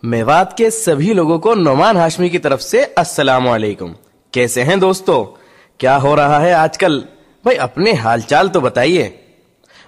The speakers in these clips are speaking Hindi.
मेवात के सभी लोगों को नोमान हाशमी की तरफ से अस्सलाम वालेकुम। कैसे हैं दोस्तों? क्या हो रहा है आजकल? भाई अपने हालचाल तो बताइए।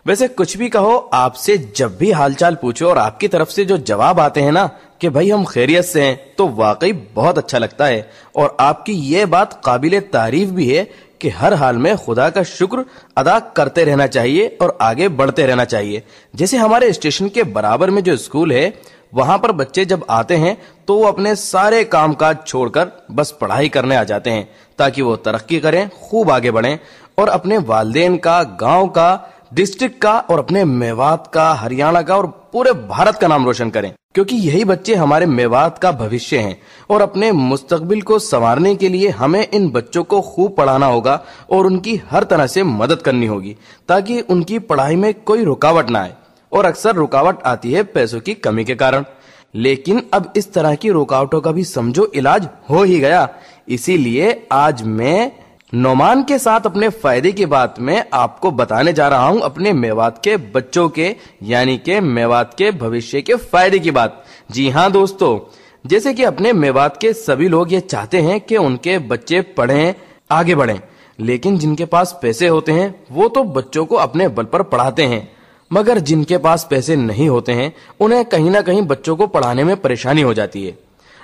वैसे कुछ भी कहो, आपसे जब भी हालचाल पूछो और आपकी तरफ से जो जवाब आते हैं ना कि भाई हम खैरियत से हैं, तो वाकई बहुत अच्छा लगता है। और आपकी ये बात काबिले तारीफ भी है कि हर हाल में खुदा का शुक्र अदा करते रहना चाहिए और आगे बढ़ते रहना चाहिए। जैसे हमारे स्टेशन के बराबर में जो स्कूल है, वहां पर बच्चे जब आते हैं तो वो अपने सारे कामकाज छोड़कर बस पढ़ाई करने आ जाते हैं ताकि वो तरक्की करें, खूब आगे बढ़ें और अपने वालिदैन का, गांव का, डिस्ट्रिक्ट का और अपने मेवात का, हरियाणा का और पूरे भारत का नाम रोशन करें। क्योंकि यही बच्चे हमारे मेवात का भविष्य हैं और अपने मुस्तकबिल को संवारने के लिए हमें इन बच्चों को खूब पढ़ाना होगा और उनकी हर तरह से मदद करनी होगी ताकि उनकी पढ़ाई में कोई रुकावट ना आए। और अक्सर रुकावट आती है पैसों की कमी के कारण, लेकिन अब इस तरह की रुकावटों का भी समझो इलाज हो ही गया। इसीलिए आज मैं नोमान के साथ अपने फायदे की बात में आपको बताने जा रहा हूं अपने मेवात के बच्चों के, यानी के मेवात के भविष्य के फायदे की बात। जी हाँ दोस्तों, जैसे कि अपने मेवात के सभी लोग ये चाहते हैं कि उनके बच्चे पढ़ें, आगे बढ़ें, लेकिन जिनके पास पैसे होते हैं वो तो बच्चों को अपने बल पर पढ़ाते हैं, मगर जिनके पास पैसे नहीं होते हैं उन्हें कहीं ना कहीं बच्चों को पढ़ाने में परेशानी हो जाती है।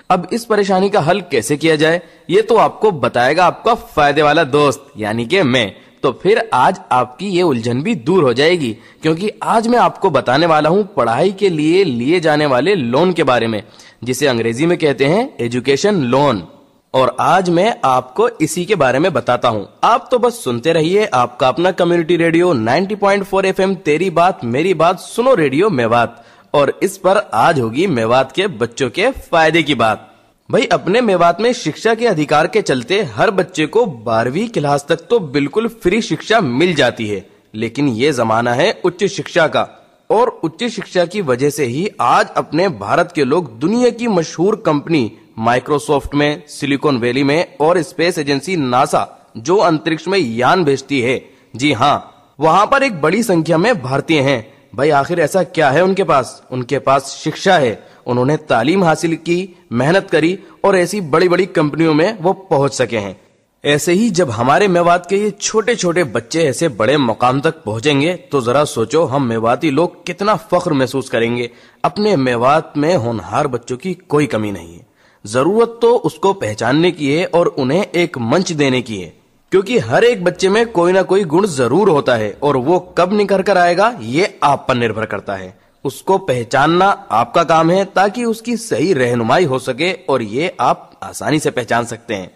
अब इस परेशानी का हल कैसे किया जाए ये तो आपको बताएगा आपका फायदे वाला दोस्त, यानी कि मैं। तो फिर आज आपकी ये उलझन भी दूर हो जाएगी, क्योंकि आज मैं आपको बताने वाला हूं पढ़ाई के लिए लिए जाने वाले लोन के बारे में, जिसे अंग्रेजी में कहते हैं एजुकेशन लोन। और आज मैं आपको इसी के बारे में बताता हूँ। आप तो बस सुनते रहिए आपका अपना कम्युनिटी रेडियो 90.4 FM, तेरी बात मेरी बात, सुनो रेडियो मेवात। और इस पर आज होगी मेवात के बच्चों के फायदे की बात। भाई अपने मेवात में शिक्षा के अधिकार के चलते हर बच्चे को 12वीं क्लास तक तो बिल्कुल फ्री शिक्षा मिल जाती है, लेकिन ये जमाना है उच्च शिक्षा का। और उच्च शिक्षा की वजह से ही आज अपने भारत के लोग दुनिया की मशहूर कंपनी माइक्रोसॉफ्ट में, सिलिकॉन वैली में और स्पेस एजेंसी नासा जो अंतरिक्ष में यान भेजती है, जी हाँ, वहां पर एक बड़ी संख्या में भारतीय हैं। भाई आखिर ऐसा क्या है उनके पास? उनके पास शिक्षा है। उन्होंने तालीम हासिल की, मेहनत करी और ऐसी बड़ी बड़ी कंपनियों में वो पहुंच सके हैं। ऐसे ही जब हमारे मेवात के ये छोटे छोटे बच्चे ऐसे बड़े मुकाम तक पहुंचेंगे तो जरा सोचो हम मेवाती लोग कितना फख्र महसूस करेंगे। अपने मेवात में होनहार बच्चों की कोई कमी नहीं है। जरूरत तो उसको पहचानने की है और उन्हें एक मंच देने की है, क्योंकि हर एक बच्चे में कोई ना कोई गुण जरूर होता है और वो कब निखर कर आएगा ये आप पर निर्भर करता है। उसको पहचानना आपका काम है ताकि उसकी सही रहनुमाई हो सके और ये आप आसानी से पहचान सकते हैं।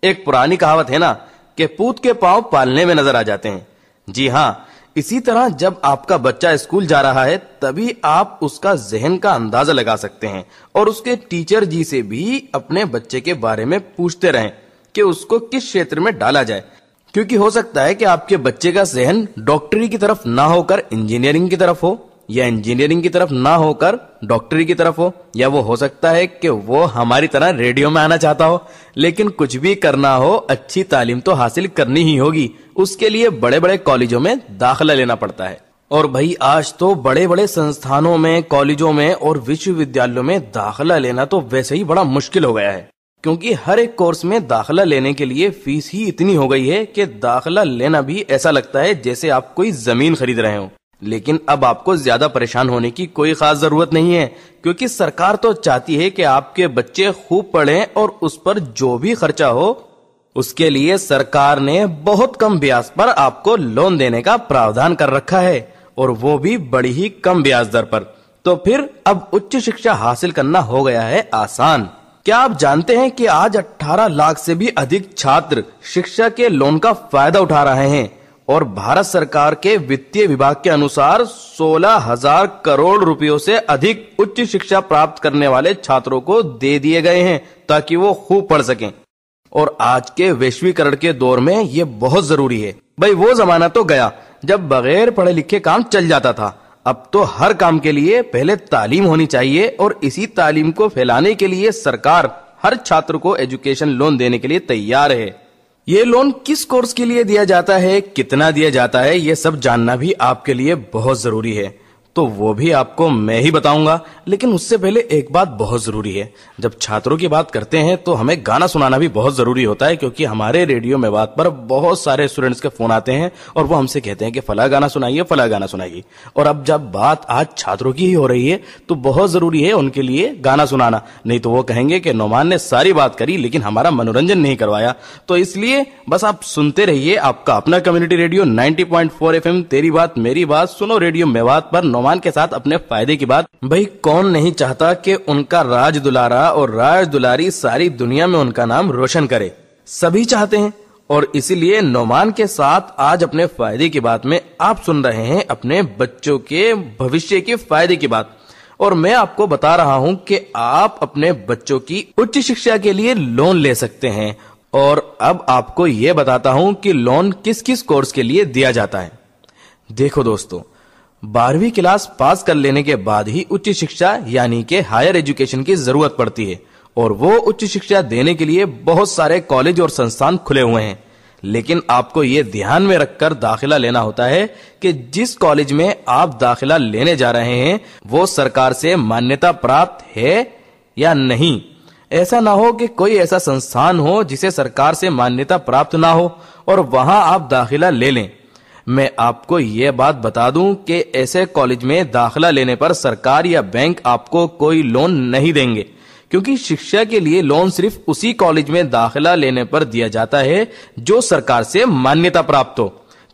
एक पुरानी कहावत है ना कि पूत के पांव पालने में नजर आ जाते हैं। जी हाँ, इसी तरह जब आपका बच्चा स्कूल जा रहा है तभी आप उसका जहन का अंदाजा लगा सकते हैं और उसके टीचर जी से भी अपने बच्चे के बारे में पूछते रहें कि उसको किस क्षेत्र में डाला जाए, क्योंकि हो सकता है कि आपके बच्चे का जहन डॉक्टरी की तरफ ना होकर इंजीनियरिंग की तरफ हो, या इंजीनियरिंग की तरफ ना होकर डॉक्टरी की तरफ हो, या वो हो सकता है कि वो हमारी तरह रेडियो में आना चाहता हो। लेकिन कुछ भी करना हो, अच्छी तालीम तो हासिल करनी ही होगी। उसके लिए बड़े बड़े कॉलेजों में दाखिला लेना पड़ता है। और भाई आज तो बड़े बड़े संस्थानों में, कॉलेजों में और विश्वविद्यालयों में दाखिला लेना तो वैसे ही बड़ा मुश्किल हो गया है, क्योंकि हर एक कोर्स में दाखिला लेने के लिए फीस ही इतनी हो गई है कि दाखिला लेना भी ऐसा लगता है जैसे आप कोई जमीन खरीद रहे हो। लेकिन अब आपको ज्यादा परेशान होने की कोई खास जरूरत नहीं है, क्योंकि सरकार तो चाहती है कि आपके बच्चे खूब पढ़ें और उस पर जो भी खर्चा हो उसके लिए सरकार ने बहुत कम ब्याज पर आपको लोन देने का प्रावधान कर रखा है, और वो भी बड़ी ही कम ब्याज दर पर। तो फिर अब उच्च शिक्षा हासिल करना हो गया है आसान। क्या आप जानते हैं कि आज 18 लाख से भी अधिक छात्र शिक्षा के लोन का फायदा उठा रहे हैं और भारत सरकार के वित्तीय विभाग के अनुसार 16,000 करोड़ रुपयों से अधिक उच्च शिक्षा प्राप्त करने वाले छात्रों को दे दिए गए हैं ताकि वो खूब पढ़ सकें। और आज के वैश्वीकरण के दौर में ये बहुत जरूरी है। भाई वो जमाना तो गया जब बगैर पढ़े लिखे काम चल जाता था। अब तो हर काम के लिए पहले तालीम होनी चाहिए और इसी तालीम को फैलाने के लिए सरकार हर छात्र को एजुकेशन लोन देने के लिए तैयार है। ये लोन किस कोर्स के लिए दिया जाता है, कितना दिया जाता है, ये सब जानना भी आपके लिए बहुत जरूरी है। तो वो भी आपको मैं ही बताऊंगा। लेकिन उससे पहले एक बात बहुत जरूरी है, जब छात्रों की बात करते हैं तो हमें गाना सुनाना भी बहुत जरूरी होता है, क्योंकि हमारे रेडियो में बात पर बहुत सारे स्टूडेंट्स के फोन आते हैं और वो हमसे कहते हैं कि फला गाना सुनाइए, फला गाना सुनाइए। और अब जब बात आज छात्रों की ही हो रही है तो बहुत जरूरी है उनके लिए गाना सुनाना, नहीं तो वो कहेंगे कि नोमान ने सारी बात करी लेकिन हमारा मनोरंजन नहीं करवाया। तो इसलिए बस आप सुनते रहिए आपका अपना कम्युनिटी रेडियो 90.4 FM, तेरी बात मेरी बात, सुनो रेडियो मेवात पर नोमान के साथ अपने फायदे की बात। भाई कौन नहीं चाहता कि उनका राज दुलारा और राज दुलारी सारी दुनिया में उनका नाम रोशन करे, सभी चाहते हैं। और इसीलिए नोमान के साथ आज अपने फायदे की बात में आप सुन रहे हैं अपने बच्चों के भविष्य के फायदे की बात। और मैं आपको बता रहा हूं कि आप अपने बच्चों की उच्च शिक्षा के लिए लोन ले सकते हैं। और अब आपको यह बताता हूं कि लोन किस किस कोर्स के लिए दिया जाता है। देखो दोस्तों, 12वीं क्लास पास कर लेने के बाद ही उच्च शिक्षा यानी कि हायर एजुकेशन की जरूरत पड़ती है, और वो उच्च शिक्षा देने के लिए बहुत सारे कॉलेज और संस्थान खुले हुए हैं। लेकिन आपको ये ध्यान में रखकर दाखिला लेना होता है कि जिस कॉलेज में आप दाखिला लेने जा रहे हैं वो सरकार से मान्यता प्राप्त है या नहीं। ऐसा ना हो कि कोई ऐसा संस्थान हो जिसे सरकार से मान्यता प्राप्त ना हो और वहां आप दाखिला ले लें। मैं आपको यह बात बता दूं कि ऐसे कॉलेज में दाखिला लेने पर सरकार या बैंक आपको कोई लोन नहीं देंगे, क्योंकि शिक्षा के लिए लोन सिर्फ उसी कॉलेज में दाखिला लेने पर दिया जाता है जो सरकार से मान्यता प्राप्त हो।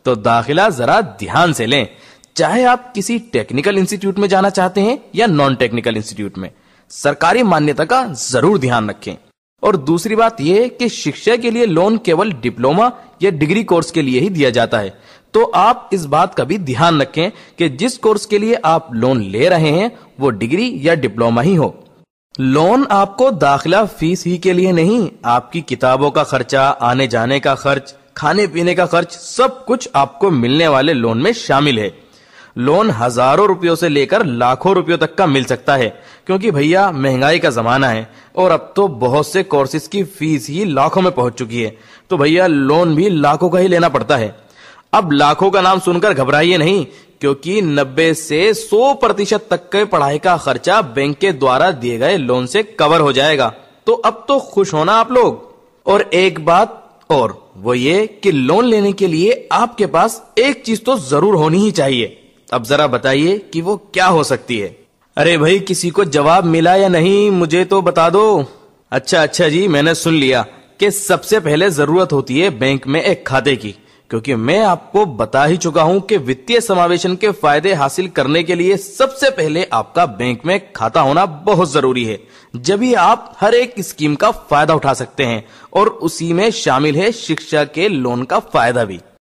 तो दाखिला जरा ध्यान से लें, चाहे आप किसी टेक्निकल इंस्टीट्यूट में जाना चाहते हैं या नॉन टेक्निकल इंस्टीट्यूट में, सरकारी मान्यता का जरूर ध्यान रखें। और दूसरी बात यह कि शिक्षा के लिए लोन केवल डिप्लोमा या डिग्री कोर्स के लिए ही दिया जाता है। तो आप इस बात का भी ध्यान रखें कि जिस कोर्स के लिए आप लोन ले रहे हैं वो डिग्री या डिप्लोमा ही हो। लोन आपको दाखिला फीस ही के लिए नहीं, आपकी किताबों का खर्चा, आने जाने का खर्च, खाने पीने का खर्च, सब कुछ आपको मिलने वाले लोन में शामिल है। लोन हजारों रुपयों से लेकर लाखों रुपयों तक का मिल सकता है, क्योंकि भैया महंगाई का जमाना है और अब तो बहुत से कोर्सेज की फीस ही लाखों में पहुंच चुकी है। तो भैया लोन भी लाखों का ही लेना पड़ता है। अब लाखों का नाम सुनकर घबराइए नहीं, क्योंकि 90 से 100% तक के पढ़ाई का खर्चा बैंक के द्वारा दिए गए लोन से कवर हो जाएगा। तो अब तो खुश होना आप लोग। और एक बात और, वो ये कि लोन लेने के लिए आपके पास एक चीज तो जरूर होनी ही चाहिए। अब जरा बताइए कि वो क्या हो सकती है। अरे भाई, किसी को जवाब मिला या नहीं, मुझे तो बता दो। अच्छा जी, मैंने सुन लिया कि सबसे पहले जरूरत होती है बैंक में एक खाते की, क्योंकि मैं आपको बता ही चुका हूं कि वित्तीय समावेशन के फायदे हासिल करने के लिए सबसे पहले आपका बैंक में खाता होना बहुत जरूरी है। जब ही आप हर एक स्कीम का फायदा उठा सकते हैं, और उसी में शामिल है शिक्षा के लोन का फायदा भी।